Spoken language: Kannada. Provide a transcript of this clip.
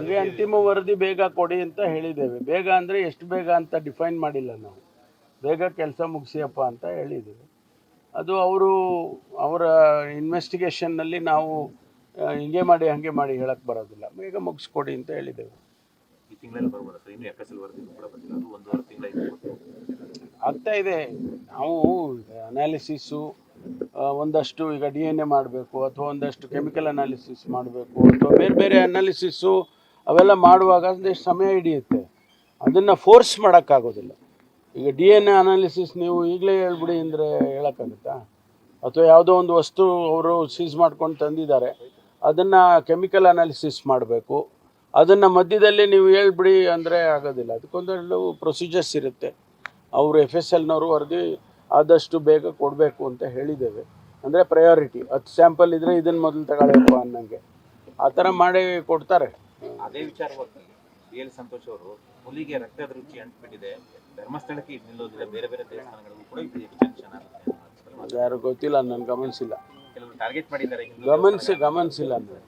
ಈಗ ಅಂತಿಮ ವರದಿ ಬೇಗ ಕೊಡಿ ಅಂತ ಹೇಳಿದ್ದೇವೆ. ಬೇಗ ಅಂದರೆ ಎಷ್ಟು ಬೇಗ ಅಂತ ಡಿಫೈನ್ ಮಾಡಿಲ್ಲ ನಾವು. ಬೇಗ ಕೆಲಸ ಮುಗಿಸಿಯಪ್ಪ ಅಂತ ಹೇಳಿದ್ದೇವೆ. ಅದು ಅವರ ಇನ್ವೆಸ್ಟಿಗೇಷನ್ನಲ್ಲಿ ನಾವು ಹಿಂಗೆ ಮಾಡಿ ಹಾಗೆ ಮಾಡಿ ಹೇಳಕ್ಕೆ ಬರೋದಿಲ್ಲ. ಬೇಗ ಮುಗಿಸ್ಕೊಡಿ ಅಂತ ಹೇಳಿದ್ದೇವೆ. ಈ ತಿಂಗಳಲ್ಲಿ ಬರ್ಬೋದಾ ಸರ್? ಇನ್ನು FSL ವರದಿನೂ ಕೂಡ ಬಂದಿಲ್ಲ, ಅದು 1.5 ತಿಂಗಳಾಯಿತು. ಆಗ್ತಾ ಇದೆ. ನಾವು ಅನಾಲಿಸಿಸು ಒಂದಷ್ಟು ಈಗ DNA ಮಾಡಬೇಕು, ಅಥವಾ ಒಂದಷ್ಟು ಕೆಮಿಕಲ್ ಅನಾಲಿಸಿಸ್ ಮಾಡಬೇಕು, ಅಥವಾ ಬೇರೆ ಬೇರೆ ಅನಾಲಿಸಿಸ್ಸು ಅವೆಲ್ಲ ಮಾಡುವಾಗ ಒಂದಷ್ಟು ಸಮಯ ಹಿಡಿಯುತ್ತೆ. ಅದನ್ನು ಫೋರ್ಸ್ ಮಾಡೋಕ್ಕಾಗೋದಿಲ್ಲ. ಈಗ DNA ಅನಾಲಿಸಿಸ್ ನೀವು ಈಗಲೇ ಹೇಳ್ಬಿಡಿ ಅಂದರೆ ಹೇಳೋಕ್ಕಾಗುತ್ತಾ? ಅಥವಾ ಯಾವುದೋ ಒಂದು ವಸ್ತು ಅವರು ಸೀಸ್ ಮಾಡ್ಕೊಂಡು ತಂದಿದ್ದಾರೆ, ಅದನ್ನು ಕೆಮಿಕಲ್ ಅನಾಲಿಸಿಸ್ ಮಾಡಬೇಕು, ಅದನ್ನು ಮಧ್ಯದಲ್ಲಿ ನೀವು ಹೇಳ್ಬಿಡಿ ಅಂದರೆ ಆಗೋದಿಲ್ಲ. ಅದಕ್ಕೊಂದೆರಡು ಪ್ರೊಸೀಜರ್ಸ್ ಇರುತ್ತೆ. ಅವರು FSLನವರು ವರದಿ ಆದಷ್ಟು ಬೇಗ ಕೊಡಬೇಕು ಅಂತ ಹೇಳಿದ್ದೇವೆ. ಅಂದರೆ ಪ್ರಯಾರಿಟಿ 10 ಸ್ಯಾಂಪಲ್ ಇದ್ದರೆ ಇದನ್ನು ಮೊದಲು ತಗೊಳ್ಳಬೇಕು ಅನ್ನಂಗೆ ಆ ಥರ ಮಾಡಿ ಕೊಡ್ತಾರೆ. ಅದೇ ವಿಚಾರವಾಗಿ DL ಸಂತೋಷ್ ಅವರು ಹುಲಿಗೆ ರಕ್ತದ ರುಚಿ ಅಂಟ್ಬಿಟ್ಟಿದೆ, ಧರ್ಮಸ್ಥಳಕ್ಕೆ ಇದು ನಿಲ್ಲೋದಿಲ್ಲ, ಬೇರೆ ಬೇರೆ ದೇವಸ್ಥಾನಗಳಿಗೂ ಕೂಡ ಇದು ಎಕ್ಸ್ಟೆನ್ಷನ್ ಆಗುತ್ತೆ. ಅದು ಯಾರು ಗೊತ್ತಿಲ್ಲ, ನನಗೆ ಗಮನಿಸಿಲ್ಲ. ಕೆಲವರು ಟಾರ್ಗೆಟ್ ಮಾಡಿದ್ದಾರೆ. ಗಮನಿಸಿಲ್ಲ ಅಂದರೆ